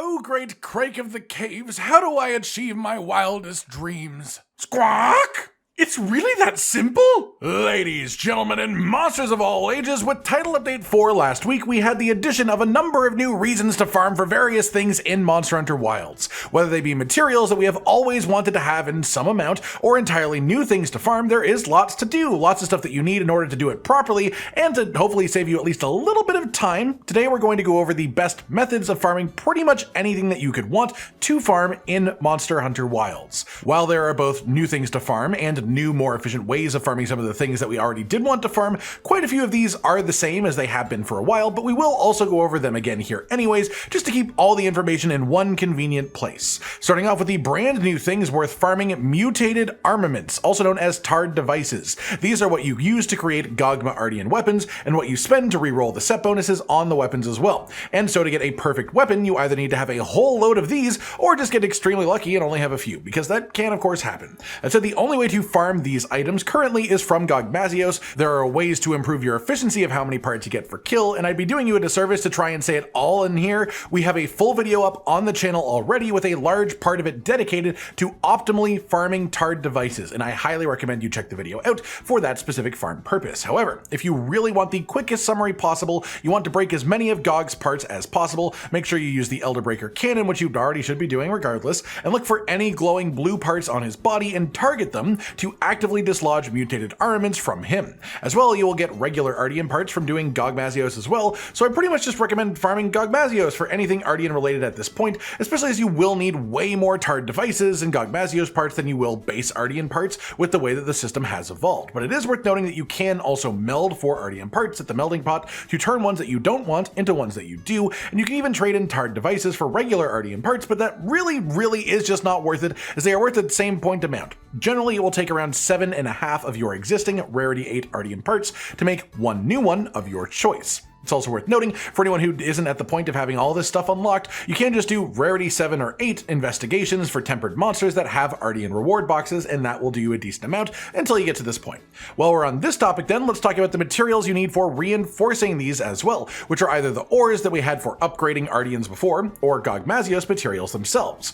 O great crake of the caves, how do I achieve my wildest dreams? Squawk! It's really that simple? Ladies, gentlemen, and monsters of all ages, with Title Update 4 last week, we had the addition of a number of new reasons to farm for various things in Monster Hunter Wilds. Whether they be materials that we have always wanted to have in some amount, or entirely new things to farm, there is lots to do. Lots of stuff that you need in order to do it properly, and to hopefully save you at least a little bit of time. Today we're going to go over the best methods of farming pretty much anything that you could want to farm in Monster Hunter Wilds. While there are both new things to farm and new, more efficient ways of farming some of the things that we already did want to farm, quite a few of these are the same as they have been for a while, but we will also go over them again here anyways, just to keep all the information in one convenient place. Starting off with the brand new things worth farming, mutated armaments, also known as tarred devices. These are what you use to create Gogma Artian weapons, and what you spend to reroll the set bonuses on the weapons as well. And so to get a perfect weapon, you either need to have a whole load of these, or just get extremely lucky and only have a few, because that can of course happen. That said, the only way to farm these items currently is from gogmazios. There are ways to improve your efficiency of how many parts you get for kill, and I'd be doing you a disservice to try and say it all in here. We have a full video up on the channel already with a large part of it dedicated to optimally farming tarred devices, and I highly recommend you check the video out for that specific farm purpose. However, if you really want the quickest summary possible, you want to break as many of Gog's parts as possible, make sure you use the Elder Breaker cannon, which you already should be doing regardless, and look for any glowing blue parts on his body and target them to actively dislodge mutated armaments from him. As well, you will get regular Artian parts from doing gogmazios as well, so I pretty much just recommend farming gogmazios for anything Artian related at this point, especially as you will need way more tarred devices and gogmazios parts than you will base Artian parts with the way that the system has evolved. But it is worth noting that you can also meld for Artian parts at the melding pot to turn ones that you don't want into ones that you do, and you can even trade in tarred devices for regular Artian parts, but that really is just not worth it, as they are worth the same point amount. Generally, it will take around 7.5 of your existing Rarity 8 Artian parts to make one new one of your choice. It's also worth noting, for anyone who isn't at the point of having all this stuff unlocked, you can just do Rarity 7 or 8 investigations for tempered monsters that have Artian reward boxes, and that will do you a decent amount until you get to this point. While we're on this topic then, let's talk about the materials you need for reinforcing these as well, which are either the ores that we had for upgrading Artians before, or gogmazios materials themselves.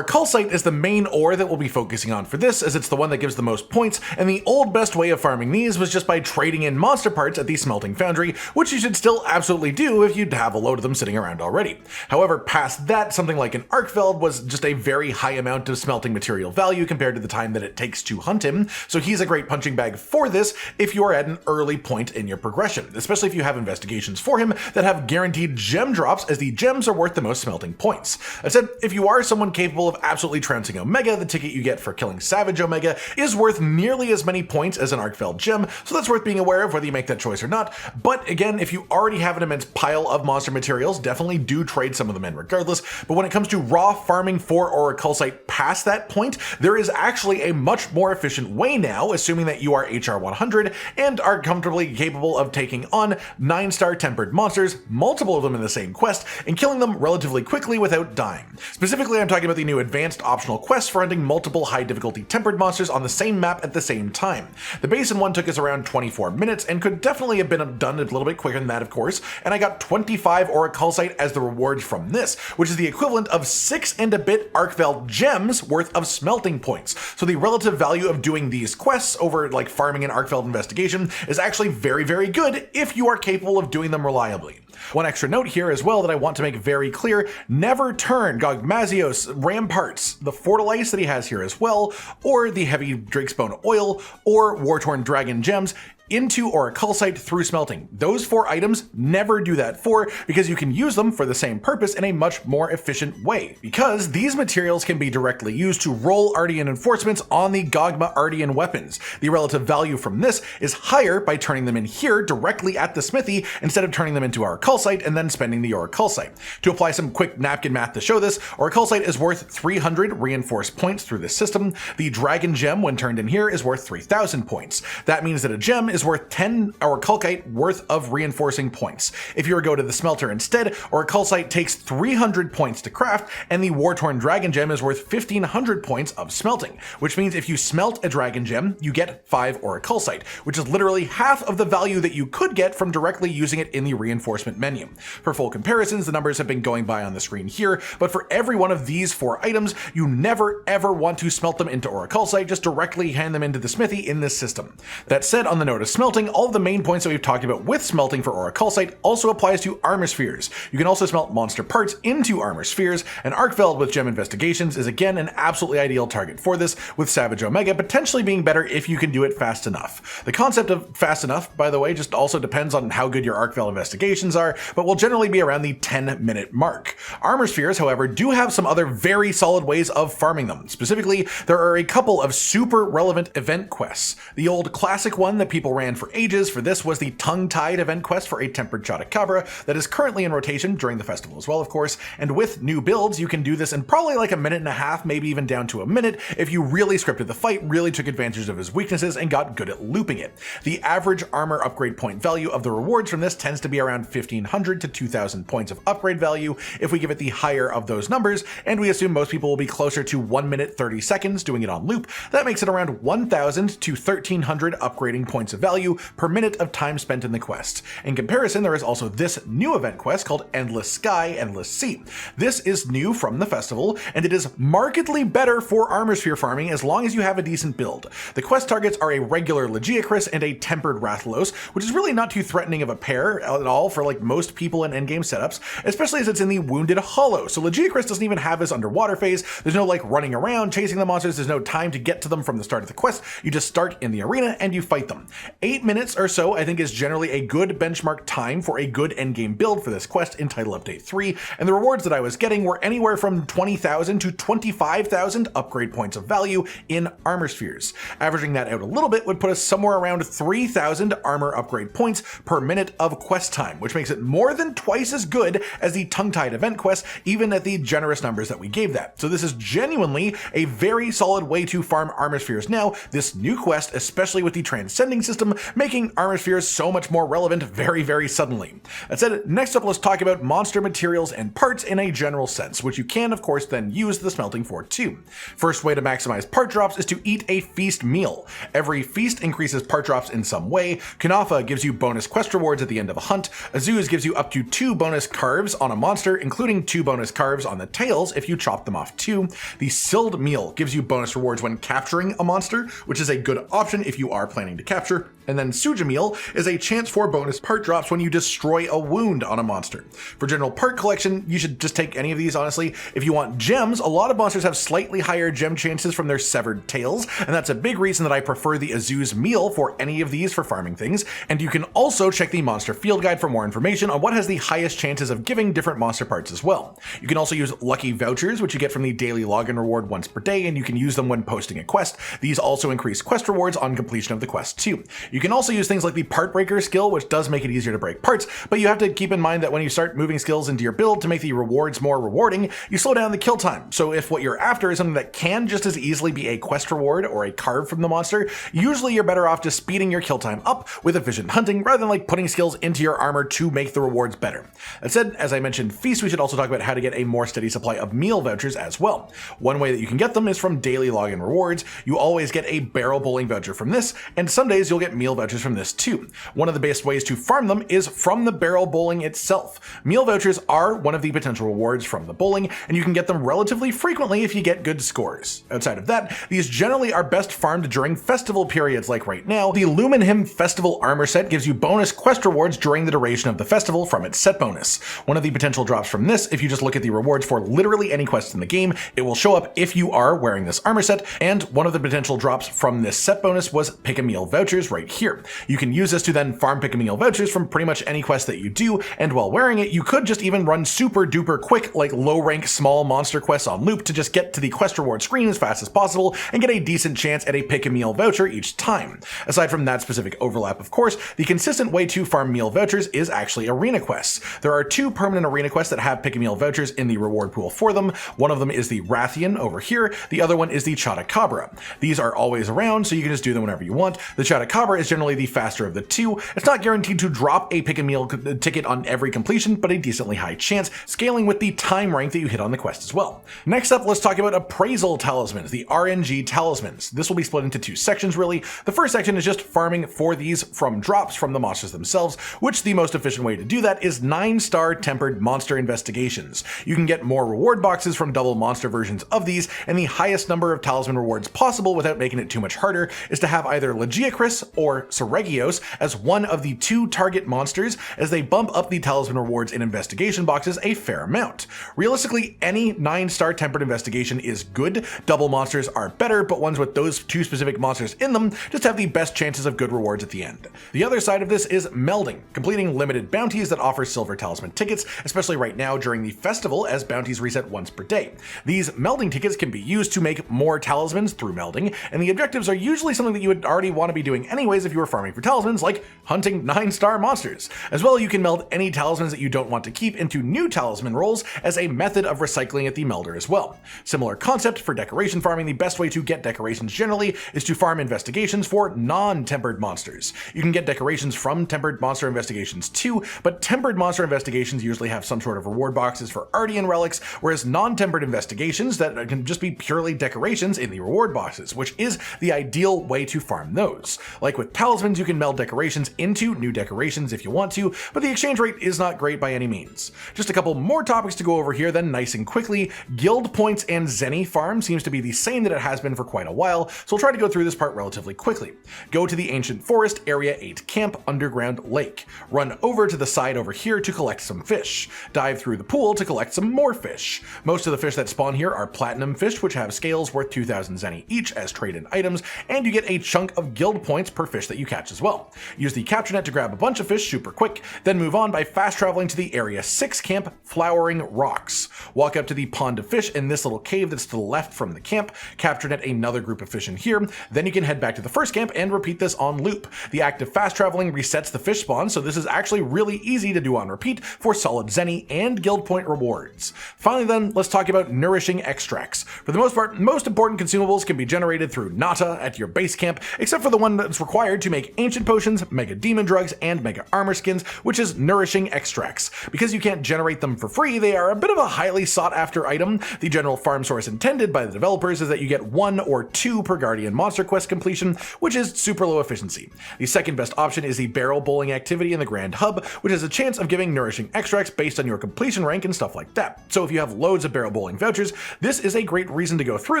Calcite is the main ore that we'll be focusing on for this, as it's the one that gives the most points, and the old best way of farming these was just by trading in monster parts at the smelting foundry, which you should still absolutely do if you'd have a load of them sitting around already. However, past that, something like an arkveld was just a very high amount of smelting material value compared to the time that it takes to hunt him, so he's a great punching bag for this if you are at an early point in your progression, especially if you have investigations for him that have guaranteed gem drops, as the gems are worth the most smelting points. That said, if you are someone capable of absolutely trouncing Omega, the ticket you get for killing Savage Omega is worth nearly as many points as an arkveld gem, so that's worth being aware of whether you make that choice or not. But again, if you already have an immense pile of monster materials, definitely do trade some of them in regardless. But when it comes to raw farming for calcite past that point, there is actually a much more efficient way now, assuming that you are HR 100 and are comfortably capable of taking on 9-star tempered monsters, multiple of them in the same quest, and killing them relatively quickly without dying. Specifically, I'm talking about the new advanced optional quests for hunting multiple high difficulty tempered monsters on the same map at the same time. The basin one took us around 24 minutes and could definitely have been done a little bit quicker than that, of course, and I got 25 calcite as the reward from this, which is the equivalent of 6 and a bit arkveld gems worth of smelting points. So the relative value of doing these quests over like farming an arkveld investigation is actually very good if you are capable of doing them reliably. One extra note here as well that I want to make very clear: never turn gogmazios, ramparts, the fortalice that he has here as well, or the heavy drakesbone oil, or war-torn dragon gems into calcite through smelting. Those 4 items, never do that for, because you can use them for the same purpose in a much more efficient way. Because these materials can be directly used to roll Artian enforcements on the Gogma Artian weapons. The relative value from this is higher by turning them in here directly at the smithy instead of turning them into calcite and then spending the calcite. To apply some quick napkin math to show this, calcite is worth 300 reinforced points through this system. The dragon gem, when turned in here, is worth 3,000 points. That means that a gem is worth 10 calcite worth of reinforcing points. If you were to go to the smelter instead, calcite takes 300 points to craft, and the war-torn dragon gem is worth 1,500 points of smelting, which means if you smelt a dragon gem, you get 5 calcite, which is literally half of the value that you could get from directly using it in the reinforcement achievement menu. For full comparisons, the numbers have been going by on the screen here, but for every one of these 4 items, you never ever want to smelt them into orichalcite, just directly hand them into the smithy in this system. That said, on the note of smelting, all of the main points that we've talked about with smelting for orichalcite also applies to armor spheres. You can also smelt monster parts into armor spheres, and arkveld with gem investigations is again an absolutely ideal target for this, with Savage Omega potentially being better if you can do it fast enough. The concept of fast enough, by the way, just also depends on how good your arkveld investigations are, but will generally be around the 10-minute mark. Armor spheres, however, do have some other very solid ways of farming them. Specifically, there are a couple of super relevant event quests. The old classic one that people ran for ages for this was the tongue-tied event quest for a tempered chotacabra that is currently in rotation during the festival as well, of course, and with new builds you can do this in probably like a minute and a half, maybe even down to a minute, if you really scripted the fight, really took advantage of his weaknesses, and got good at looping it. The average armor upgrade point value of the rewards from this tends to be around 1500 to 2000 points of upgrade value if we give it the higher of those numbers, and we assume most people will be closer to 1 minute 30 seconds doing it on loop. That makes it around 1000 to 1300 upgrading points of value per minute of time spent in the quest. In comparison, there is also this new event quest called Endless Sky, Endless Sea. This is new from the festival, and it is markedly better for armor sphere farming as long as you have a decent build. The quest targets are a regular Legiacris and a tempered Rathalos, which is really not too threatening of a pair at all for like most people in endgame setups, especially as it's in the Wounded Hollow. So Legiacris doesn't even have his underwater phase. There's no like running around chasing the monsters. There's no time to get to them from the start of the quest. You just start in the arena and you fight them. 8 minutes or so I think is generally a good benchmark time for a good endgame build for this quest in Title Update 3, and the rewards that I was getting were anywhere from 20,000 to 25,000 upgrade points of value in armor spheres. Averaging that out a little bit would put us somewhere around 3,000 armor upgrade points per minute of quest time, which makes it more than twice as good as the tongue-tied event quest, even at the generous numbers that we gave that. So this is genuinely a very solid way to farm armor spheres now, this new quest, especially with the transcending system, making armor spheres so much more relevant very suddenly. That said, next up let's talk about monster materials and parts in a general sense, which you can of course then use the smelting for too. First way to maximize part drops is to eat a feast meal. Every feast increases part drops in some way. Kunafa gives you bonus quest rewards at the end of a hunt. Azuz gives you up to 2 bonus carves on a monster, including 2 bonus carves on the tails if you chop them off too. The Silled meal gives you bonus rewards when capturing a monster, which is a good option if you are planning to capture. And then Suja meal is a chance for bonus part drops when you destroy a wound on a monster. For general part collection, you should just take any of these honestly. If you want gems, a lot of monsters have slightly higher gem chances from their severed tails, and that's a big reason that I prefer the Azuz meal for any of these for farming things. And you can also check the monster field guide for more information on what has the highest chances of giving different monster parts as well. You can also use lucky vouchers, which you get from the daily login reward once per day, and you can use them when posting a quest. These also increase quest rewards on completion of the quest too. You can also use things like the part breaker skill, which does make it easier to break parts, but you have to keep in mind that when you start moving skills into your build to make the rewards more rewarding, you slow down the kill time. So if what you're after is something that can just as easily be a quest reward or a carve from the monster, usually you're better off just speeding your kill time up with efficient hunting rather than like putting skills into your armor to make the rewards better. That said, as I mentioned feast, we should also talk about how to get a more steady supply of meal vouchers as well. One way that you can get them is from daily login rewards. You always get a barrel bowling voucher from this, and some days you'll get meal vouchers from this too. One of the best ways to farm them is from the barrel bowling itself. Meal vouchers are one of the potential rewards from the bowling, and you can get them relatively frequently if you get good scores. Outside of that, these generally are best farmed during festival periods like right now. The Lumenhymn Festival Armor Set gives you bonus quest rewards during the duration of the festival from its set bonus. One of the potential drops from this, if you just look at the rewards for literally any quest in the game, it will show up if you are wearing this armor set, and one of the potential drops from this set bonus was pick a meal vouchers right here. You can use this to then farm pick a meal vouchers from pretty much any quest that you do, and while wearing it, you could just even run super duper quick, like low rank small monster quests on loop to just get to the quest reward screen as fast as possible and get a decent chance at a pick a meal voucher each time. Aside from that specific overlap, of course, the consistent way to farm meal vouchers is actually arena quests. There are 2 permanent arena quests that have pick a meal vouchers in the reward pool for them. One of them is the Rathian over here, the other one is the Chotacabra. These are always around, so you can just do them whenever you want. The Chotacabra is generally the faster of the 2. It's not guaranteed to drop a pick a meal ticket on every completion, but a decently high chance, scaling with the time rank that you hit on the quest as well. Next up, let's talk about appraisal talismans, the RNG talismans. This will be split into 2 sections really. The first section is just farming for these from drops from the monsters themselves, which the most efficient efficient way to do that is 9-star tempered monster investigations. You can get more reward boxes from double monster versions of these, and the highest number of talisman rewards possible without making it too much harder is to have either Legiacris or Seregios as one of the 2 target monsters, as they bump up the talisman rewards in investigation boxes a fair amount. Realistically, any 9-star tempered investigation is good. Double monsters are better, but ones with those 2 specific monsters in them just have the best chances of good rewards at the end. The other side of this is melding, completing limited bounties that offer silver talisman tickets, especially right now during the festival as bounties reset once per day. These melding tickets can be used to make more talismans through melding, and the objectives are usually something that you would already want to be doing anyways if you were farming for talismans, like hunting 9-star monsters. As well, you can meld any talismans that you don't want to keep into new talisman rolls as a method of recycling at the melder as well. Similar concept for decoration farming. The best way to get decorations generally is to farm investigations for non-tempered monsters. You can get decorations from tempered monster investigations too, but tempered monster investigations usually have some sort of reward boxes for Artian relics, whereas non-tempered investigations that can just be purely decorations in the reward boxes, which is the ideal way to farm those. Like with talismans, you can meld decorations into new decorations if you want to, but the exchange rate is not great by any means. Just a couple more topics to go over here then nice and quickly. Guild points and Zenny farm seems to be the same that it has been for quite a while, so we'll try to go through this part relatively quickly. Go to the Ancient Forest Area 8 Camp Underground Lake. Run over to the side over here to collect some fish. Dive through the pool to collect some more fish. Most of the fish that spawn here are platinum fish, which have scales worth 2,000 Zenny each as trade-in items, and you get a chunk of guild points per fish that you catch as well. Use the capture net to grab a bunch of fish super quick, then move on by fast traveling to the Area 6 Camp Flowering Rocks. Walk up to the pond of fish in this little cave that's to the left from the camp, capture net another group of fish in here, then you can head back to the first camp and repeat this on loop. The act of fast traveling resets the fish spawn, so this is actually really easy to do on repeat for solid Zenny and guild point rewards. Finally then, let's talk about Nourishing Extracts. For the most part, most important consumables can be generated through Nata at your base camp, except for the one that's required to make ancient potions, mega demon drugs, and mega armor skins, which is Nourishing Extracts. Because you can't generate them for free, they are a bit of a highly sought after item. The general farm source intended by the developers is that you get 1 or 2 per Guardian monster quest completion, which is super low efficiency. The second best option is the barrel bowling activity in the Grand Hub, which has a chance of giving Nourishing Extracts based on your completion rank and stuff like that. So if you have loads of barrel bowling vouchers, this is a great reason to go through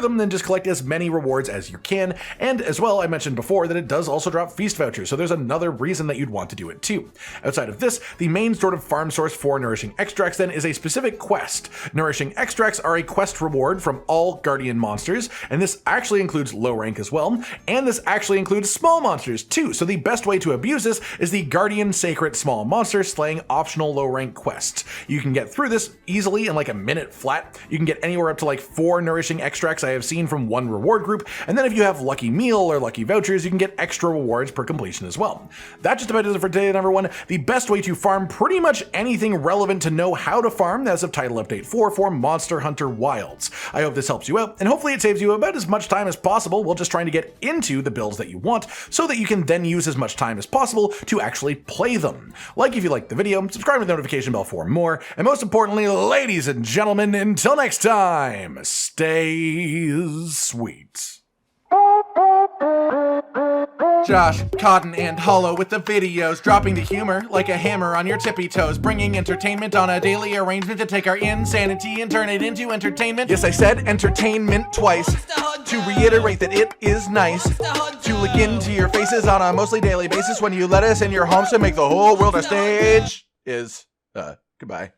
them and just collect as many rewards as you can. And as well, I mentioned before that it does also drop feast vouchers, so there's another reason that you'd want to do it too. Outside of this, the main sort of farm source for Nourishing Extracts then is a specific quest. Nourishing Extracts are a quest reward from all Guardian monsters, and this actually includes low rank as well, and this actually includes small monsters too, so the best way to abuse this is the Guardian Sacred Small Monster Slaying optional low rank quest. You can get through this easily in like a minute flat. You can get anywhere up to like 4 Nourishing Extracts I have seen from one reward group, and then if you have lucky meal or lucky vouchers, you can get extra rewards per completion as well. That just about does it for today, number 1. The best way to farm pretty much anything relevant to know how to farm as of Title Update 4 for Monster Hunter Wilds. I hope this helps you out, and hopefully it saves you about as much time as possible while just trying to get into the builds that you want, so that you can then use as much time as possible to actually play them. Like if you liked the video, subscribe with the notification bell for more, and most importantly, ladies and gentlemen, until next time, stay sweet. Josh, Cotton, and Hollow with the videos, dropping the humor like a hammer on your tippy toes, bringing entertainment on a daily arrangement to take our insanity and turn it into entertainment. Yes, I said entertainment twice, to reiterate that it is nice to look into your faces on a mostly daily basis when you let us in your homes to make the whole world a stage. Goodbye.